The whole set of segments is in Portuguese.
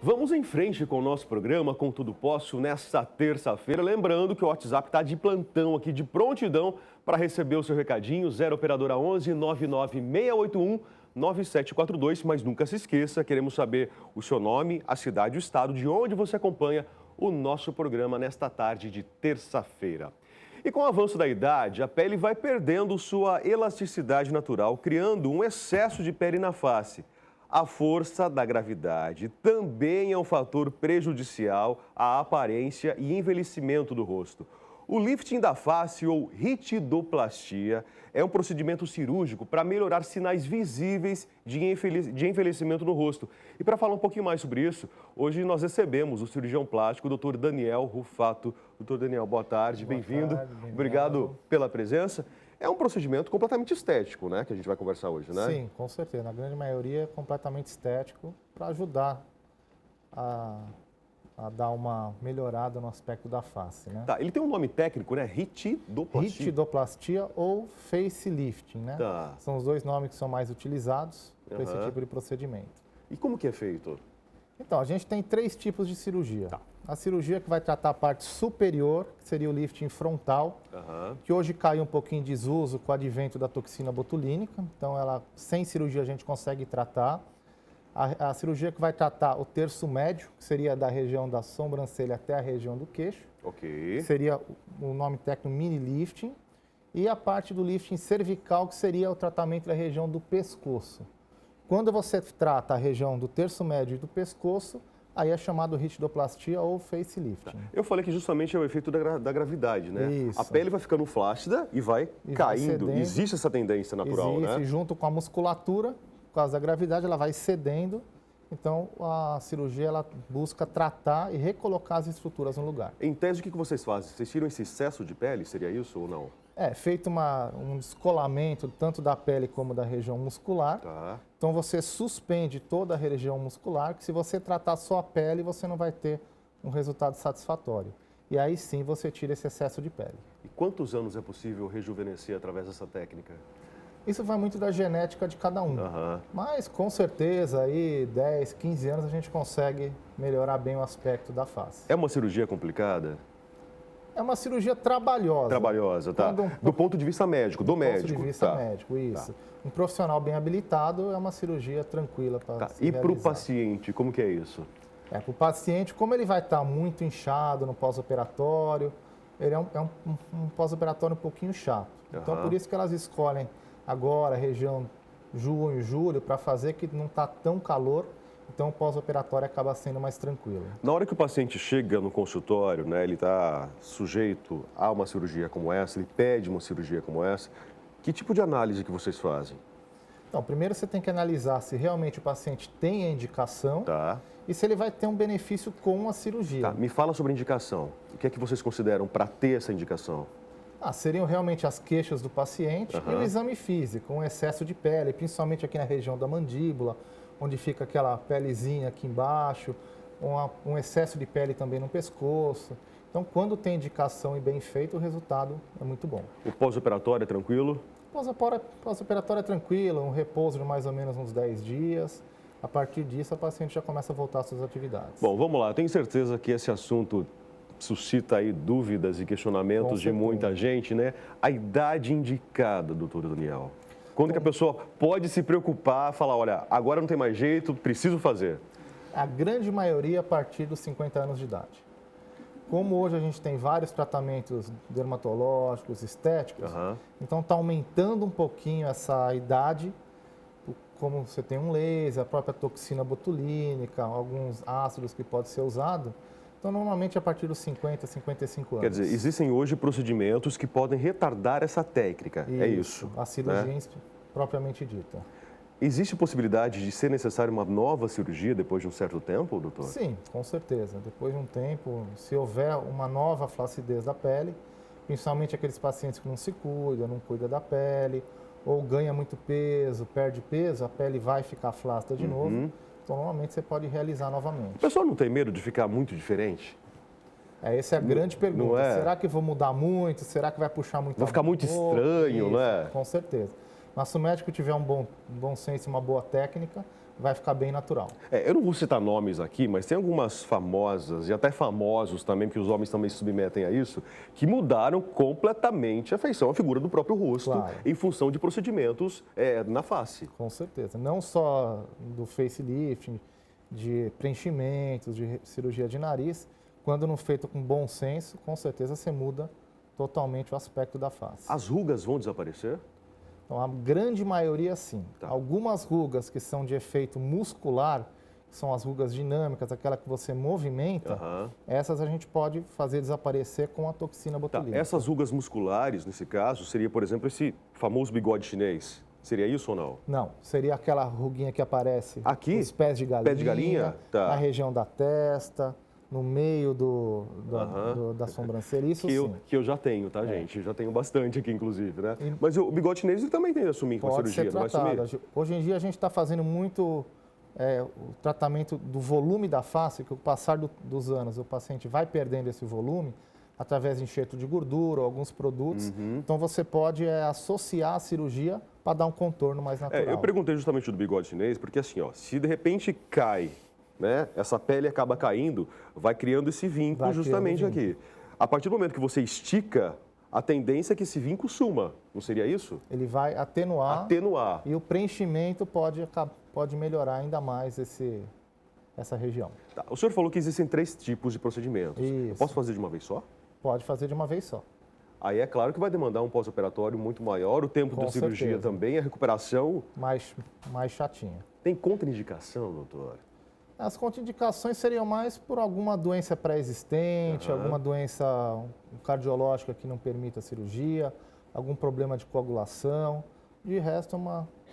Vamos em frente com o nosso programa Com Tudo Posso nesta terça-feira. Lembrando que o WhatsApp está de plantão aqui, de prontidão para receber o seu recadinho. 0 Operadora 11 99681 9742. Mas nunca se esqueça, queremos saber o seu nome, a cidade, o estado de onde você acompanha o nosso programa nesta tarde de terça-feira. E com o avanço da idade, a pele vai perdendo sua elasticidade natural, criando um excesso de pele na face. A força da gravidade também é um fator prejudicial à aparência e envelhecimento do rosto. O lifting da face, ou ritidoplastia, é um procedimento cirúrgico para melhorar sinais visíveis de envelhecimento no rosto. E para falar um pouquinho mais sobre isso, hoje nós recebemos o cirurgião plástico, o Dr. Daniel Rufato. Dr. Daniel, boa tarde, bem-vindo. Obrigado pela presença. É um procedimento completamente estético, né, que a gente vai conversar hoje, né? Sim, com certeza. Na grande maioria é completamente estético para ajudar a dar uma melhorada no aspecto da face, né? Tá, ele tem um nome técnico, né? Ritidoplastia. Ritidoplastia ou facelifting, né? Tá. São os dois nomes que são mais utilizados para esse tipo de procedimento. E como que é feito? Então, a gente tem 3 tipos de cirurgia. Tá. A cirurgia que vai tratar a parte superior, que seria o lifting frontal, que hoje caiu um pouquinho em desuso com o advento da toxina botulínica. Então, sem cirurgia a gente consegue tratar. A cirurgia que vai tratar o terço médio, que seria da região da sobrancelha até a região do queixo. Ok. Seria o nome técnico mini lifting. E a parte do lifting cervical, que seria o tratamento da região do pescoço. Quando você trata a região do terço médio e do pescoço, aí é chamado ritidoplastia ou facelifting. Eu falei que justamente é o efeito da gravidade, né? Isso. A pele vai ficando flácida e vai caindo. Cedendo. Existe essa tendência natural, Existe, né? junto com a musculatura, por causa da gravidade, ela vai cedendo. Então, a cirurgia ela busca tratar e recolocar as estruturas no lugar. Em tese, o que vocês fazem? Vocês tiram esse excesso de pele? Seria isso ou não? É feito um descolamento tanto da pele como da região muscular. Tá. Então, você suspende toda a região muscular, que se você tratar só a pele, você não vai ter um resultado satisfatório. E aí sim você tira esse excesso de pele. E quantos anos é possível rejuvenescer através dessa técnica? Isso vai muito da genética de cada um. Mas, com certeza, aí 10, 15 anos a gente consegue melhorar bem o aspecto da face. É uma cirurgia complicada? É uma cirurgia trabalhosa. Trabalhosa, tá. Do ponto de vista médico, do médico. Do ponto de vista médico, isso. Tá. Um profissional bem habilitado é uma cirurgia tranquila para se realizar. E para o paciente, como que é isso? Para o paciente, como ele vai estar muito inchado no pós-operatório, ele é um pós-operatório um pouquinho chato. Então, por isso que elas escolhem agora, região junho, julho, para fazer que não está tão calor, então o pós-operatório acaba sendo mais tranquilo. Na hora que o paciente chega no consultório, né, ele está sujeito a uma cirurgia como essa, ele pede uma cirurgia como essa, que tipo de análise que vocês fazem? Então, primeiro você tem que analisar se realmente o paciente tem a indicação e se ele vai ter um benefício com a cirurgia. Tá. Me fala sobre a indicação. O que é que vocês consideram para ter essa indicação? Seriam realmente as queixas do paciente e o exame físico, um excesso de pele, principalmente aqui na região da mandíbula, onde fica aquela pelezinha aqui embaixo, um excesso de pele também no pescoço. Então, quando tem indicação e bem feito, o resultado é muito bom. O pós-operatório é tranquilo? O pós-operatório é tranquilo, um repouso de mais ou menos uns 10 dias. A partir disso, a paciente já começa a voltar às suas atividades. Bom, vamos lá. Tenho certeza que esse assunto suscita aí dúvidas e questionamentos de muita gente, né? A idade indicada, doutor Daniel. Quando que a pessoa pode se preocupar, falar, olha, agora não tem mais jeito, preciso fazer? A grande maioria a partir dos 50 anos de idade. Como hoje a gente tem vários tratamentos dermatológicos, estéticos, então está aumentando um pouquinho essa idade, como você tem um laser, a própria toxina botulínica, alguns ácidos que podem ser usados. Então, normalmente, a partir dos 50, 55 anos. Quer dizer, existem hoje procedimentos que podem retardar essa técnica, é isso? A cirurgia propriamente dita. Existe possibilidade de ser necessária uma nova cirurgia depois de um certo tempo, doutor? Sim, com certeza. Depois de um tempo, se houver uma nova flacidez da pele, principalmente aqueles pacientes que não se cuidam, não cuidam da pele, ou ganha muito peso, perde peso, a pele vai ficar flácida de novo. Então, normalmente, você pode realizar novamente. O pessoal não tem medo de ficar muito diferente? Essa é a grande pergunta. Não é? Será que vou mudar muito? Será que vai puxar muito? Vai ficar muito estranho, isso, né? Com certeza. Mas se o médico tiver um bom senso e uma boa técnica, vai ficar bem natural. Eu não vou citar nomes aqui, mas tem algumas famosas e até famosos também, porque os homens também se submetem a isso, que mudaram completamente a feição, a figura do próprio rosto, Claro. em função de procedimentos na face. Com certeza. Não só do facelift, de preenchimentos, de cirurgia de nariz, quando não feito com bom senso, com certeza você muda totalmente o aspecto da face. As rugas vão desaparecer? Então, a grande maioria, sim. Tá. Algumas rugas que são de efeito muscular, que são as rugas dinâmicas, aquela que você movimenta, essas a gente pode fazer desaparecer com a toxina botulínica. Essas rugas musculares, nesse caso, seria, por exemplo, esse famoso bigode chinês. Seria isso ou não? Não, seria aquela ruguinha que aparece aqui? nos pés de galinha, Pé de galinha? Tá. Na região da testa, no meio da sobrancelha, isso sim. Que eu já tenho, tá, gente? Já tenho bastante aqui, inclusive, né? Mas o bigode chinês ele também tem que assumir com a cirurgia, ser tratado. não vai assumir? Hoje em dia a gente está fazendo muito o tratamento do volume da face, que com o passar dos anos o paciente vai perdendo esse volume através de enxerto de gordura, alguns produtos. Então você pode associar a cirurgia para dar um contorno mais natural. Eu perguntei justamente do bigode chinês, porque assim, ó, se de repente cai, né, essa pele acaba caindo, vai criando esse vínculo justamente aqui. A partir do momento que você estica, a tendência é que esse vínculo suma, não seria isso? Ele vai atenuar. E o preenchimento pode melhorar ainda mais essa região. Tá. O senhor falou que existem 3 tipos de procedimentos. Isso. Eu posso fazer de uma vez só? Pode fazer de uma vez só. Aí é claro que vai demandar um pós-operatório muito maior, o tempo da cirurgia também, a recuperação... Mais chatinha. Tem contraindicação, doutor? As contraindicações seriam mais por alguma doença pré-existente, alguma doença cardiológica que não permita a cirurgia, algum problema de coagulação. De resto,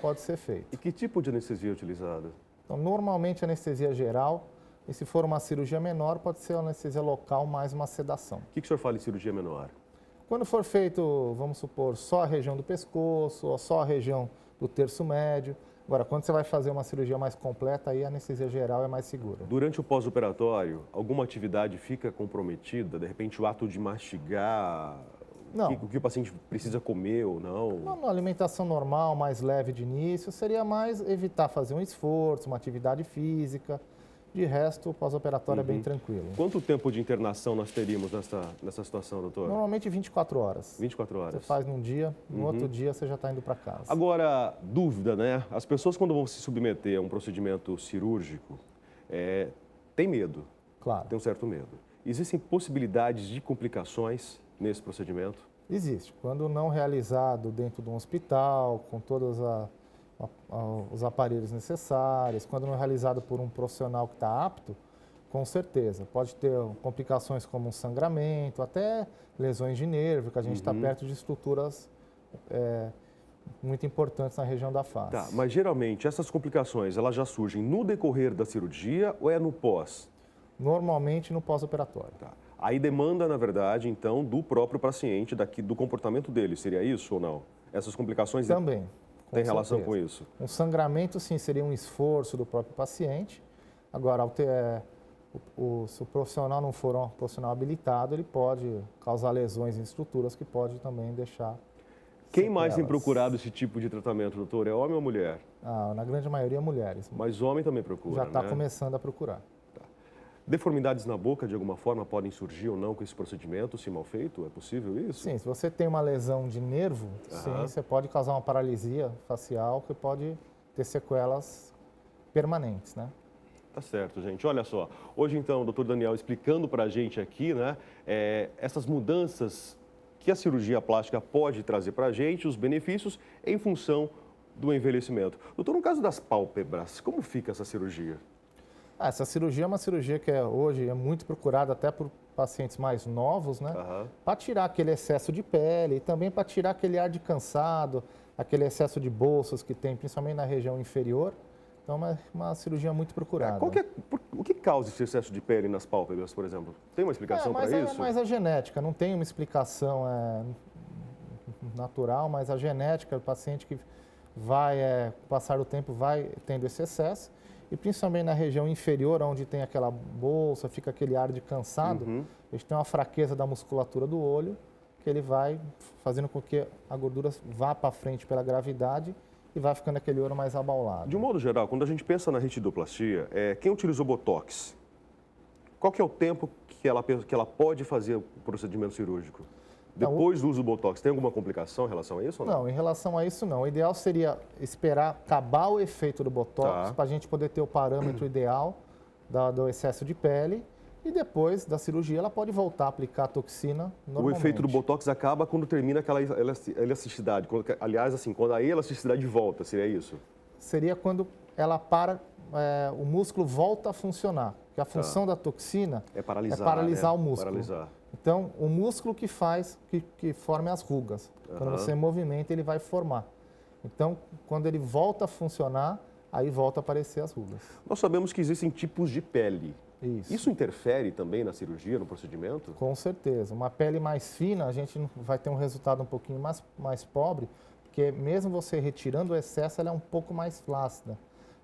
pode ser feito. E que tipo de anestesia é utilizada? Então, normalmente, anestesia geral. E se for uma cirurgia menor, pode ser uma anestesia local mais uma sedação. O que o senhor fala em cirurgia menor? Quando for feito, vamos supor, só a região do pescoço ou só a região do terço médio. Agora, quando você vai fazer uma cirurgia mais completa, aí a anestesia geral é mais segura. Durante o pós-operatório, alguma atividade fica comprometida? De repente, o ato de mastigar, não. O que o paciente precisa comer ou não? Uma alimentação normal, mais leve de início, seria mais evitar fazer um esforço, uma atividade física. De resto, o pós-operatório é bem tranquilo. Quanto tempo de internação nós teríamos nessa situação, doutor? Normalmente 24 horas. 24 horas. Você faz num dia, no outro dia você já está indo para casa. Agora, dúvida, né? As pessoas quando vão se submeter a um procedimento cirúrgico, têm medo. Claro. Tem um certo medo. Existem possibilidades de complicações nesse procedimento? Existe. Quando não realizado dentro de um hospital, com todos os aparelhos necessários, quando não realizado por um profissional que está apto, com certeza. Pode ter complicações como um sangramento, até lesões de nervo, que a gente está perto de estruturas muito importantes na região da face. Tá, mas geralmente essas complicações, elas já surgem no decorrer da cirurgia ou é no pós? Normalmente no pós-operatório. Tá. Aí demanda, na verdade, então, do próprio paciente, do comportamento dele, seria isso ou não? Essas complicações... Também. Tem relação com isso? Um sangramento, sim, seria um esforço do próprio paciente. Agora, se o profissional não for um profissional habilitado, ele pode causar lesões em estruturas que pode também deixar Quem mais tem procurado esse tipo de tratamento, doutor? É homem ou mulher? Na grande maioria, mulheres. Mas homem também procura, já está começando a procurar. Deformidades na boca, de alguma forma, podem surgir ou não com esse procedimento, se mal feito? É possível isso? Sim, se você tem uma lesão de nervo, sim, você pode causar uma paralisia facial que pode ter sequelas permanentes, né? Tá certo, gente. Olha só, hoje então o doutor Daniel explicando para a gente aqui, né, essas mudanças que a cirurgia plástica pode trazer para a gente, os benefícios em função do envelhecimento. Doutor, no caso das pálpebras, como fica essa cirurgia? Essa cirurgia é uma cirurgia que hoje é muito procurada até por pacientes mais novos, né? Para tirar aquele excesso de pele e também para tirar aquele ar de cansado, aquele excesso de bolsas que tem, principalmente na região inferior. Então, é uma cirurgia muito procurada. O que causa esse excesso de pele nas pálpebras, por exemplo? Tem uma explicação para isso? Mas a genética, não tem uma explicação natural, mas a genética do paciente que vai, com o passar do tempo, vai tendo esse excesso. E principalmente na região inferior, onde tem aquela bolsa, fica aquele ar de cansado, a gente tem uma fraqueza da musculatura do olho, que ele vai fazendo com que a gordura vá para frente pela gravidade e vai ficando aquele ouro mais abaulado. De um modo geral, quando a gente pensa na retidoplastia, quem utilizou Botox, qual que é o tempo que ela pode fazer o procedimento cirúrgico? Depois do uso do Botox, tem alguma complicação em relação a isso ou não? Não, em relação a isso não. O ideal seria esperar acabar o efeito do Botox para a gente poder ter o parâmetro ideal do excesso de pele e depois da cirurgia ela pode voltar a aplicar a toxina normalmente. O efeito do Botox acaba quando termina aquela elasticidade. Aliás, assim, quando a elasticidade volta, seria isso? Seria quando ela para, o músculo volta a funcionar. Porque a função da toxina é paralisar, o músculo. Paralisar. Então, o músculo que faz que forme as rugas. Quando você movimenta, ele vai formar. Então, quando ele volta a funcionar, aí volta a aparecer as rugas. Nós sabemos que existem tipos de pele. Isso interfere também na cirurgia, no procedimento? Com certeza. Uma pele mais fina, a gente vai ter um resultado um pouquinho mais pobre, porque mesmo você retirando o excesso, ela é um pouco mais flácida.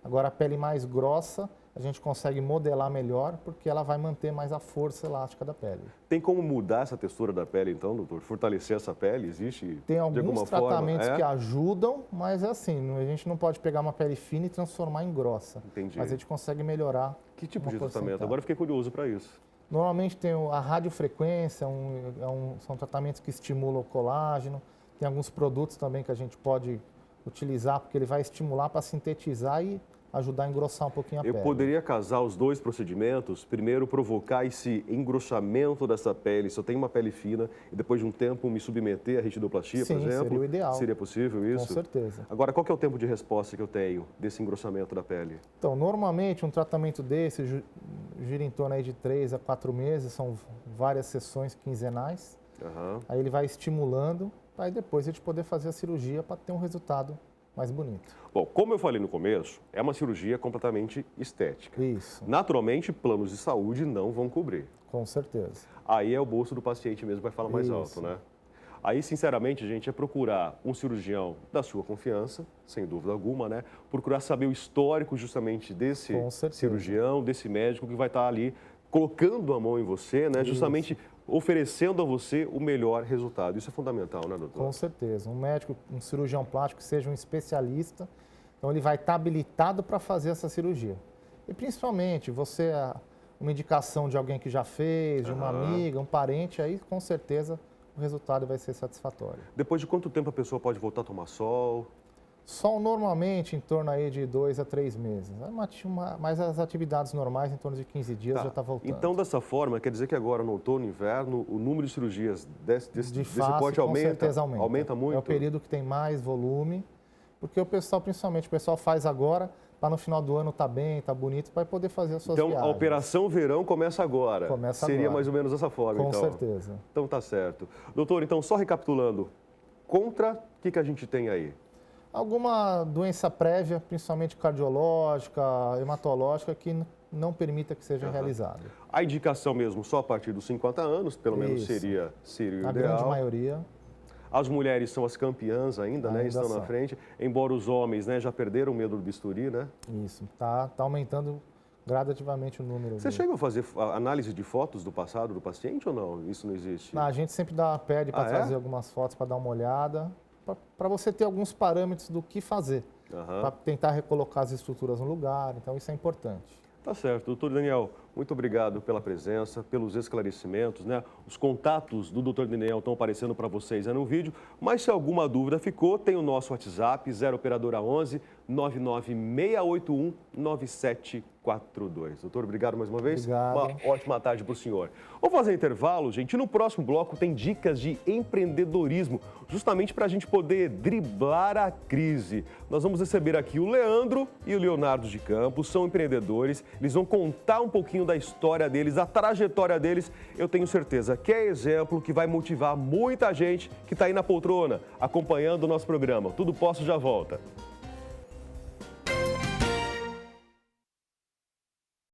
Agora, a pele mais grossa, a gente consegue modelar melhor, porque ela vai manter mais a força elástica da pele. Tem como mudar essa textura da pele, então, doutor? Fortalecer essa pele? Existe Tem alguns de alguma tratamentos forma? que ajudam, mas é assim, a gente não pode pegar uma pele fina e transformar em grossa. Entendi. Mas a gente consegue melhorar. Que tipo de tratamento? Agora eu fiquei curioso para isso. Normalmente tem a radiofrequência, são tratamentos que estimulam o colágeno. Tem alguns produtos também que a gente pode utilizar, porque ele vai estimular para sintetizar e ajudar a engrossar um pouquinho a pele. Eu poderia casar os dois procedimentos, primeiro provocar esse engrossamento dessa pele, se eu tenho uma pele fina, e depois de um tempo me submeter à retidoplastia, por exemplo? Seria o ideal. Seria possível isso? Com certeza. Agora, qual que é o tempo de resposta que eu tenho desse engrossamento da pele? Então, normalmente um tratamento desse gira em torno aí de 3 a 4 meses, são várias sessões quinzenais. Aí ele vai estimulando, para depois a gente poder fazer a cirurgia para ter um resultado mais bonito. Bom, como eu falei no começo, é uma cirurgia completamente estética. Isso. Naturalmente, planos de saúde não vão cobrir. Com certeza. Aí é o bolso do paciente mesmo que vai falar mais alto, né? Aí, sinceramente, gente, é procurar um cirurgião da sua confiança, sem dúvida alguma, né? Procurar saber o histórico justamente desse cirurgião, desse médico que vai estar ali colocando a mão em você, né? Justamente oferecendo a você o melhor resultado. Isso é fundamental, né, doutor? Com certeza. Um médico, um cirurgião plástico, que seja um especialista, então ele vai estar habilitado para fazer essa cirurgia. E principalmente, uma indicação de alguém que já fez, de uma amiga, um parente, aí com certeza o resultado vai ser satisfatório. Depois de quanto tempo a pessoa pode voltar a tomar sol? Sol normalmente em torno aí de 2 a 3 meses. Mas as atividades normais em torno de 15 dias já está voltando. Então, dessa forma, quer dizer que agora no outono e inverno, o número de cirurgias desse porte com certeza aumenta. Aumenta muito? É o período que tem mais volume, porque o pessoal, principalmente, o pessoal faz agora, para no final do ano estar bem, estar bonito, para poder fazer as suas viagens. Então, a operação verão começa agora. Seria mais ou menos dessa forma, então. Com certeza. Então, tá certo. Doutor, então, só recapitulando, contra, o que a gente tem aí? Alguma doença prévia, principalmente cardiológica, hematológica, que não permita que seja realizada. A indicação mesmo só a partir dos 50 anos, pelo menos seria o ideal. A grande maioria. As mulheres são as campeãs ainda, né? Estão na frente, embora os homens, né, já perderam o medo do bisturi, né? Isso, tá aumentando gradativamente o número. Você chega a fazer análise de fotos do passado do paciente ou não? Isso não existe? A gente sempre pede para trazer algumas fotos para dar uma olhada, para você ter alguns parâmetros do que fazer, para tentar recolocar as estruturas no lugar, então isso é importante. Tá certo. Doutor Daniel, muito obrigado pela presença, pelos esclarecimentos, né? Os contatos do doutor Daniel estão aparecendo para vocês aí no vídeo, mas se alguma dúvida ficou, tem o nosso WhatsApp, 0 operadora 11 99681 9742. Doutor, obrigado mais uma vez. Obrigado. Uma ótima tarde para o senhor. Vamos fazer intervalo, gente. No próximo bloco tem dicas de empreendedorismo, justamente para a gente poder driblar a crise. Nós vamos receber aqui o Leandro e o Leonardo de Campos, são empreendedores. Eles vão contar um pouquinho da história deles, a trajetória deles. Eu tenho certeza que é exemplo que vai motivar muita gente que está aí na poltrona, acompanhando o nosso programa. Tudo Posso já volta.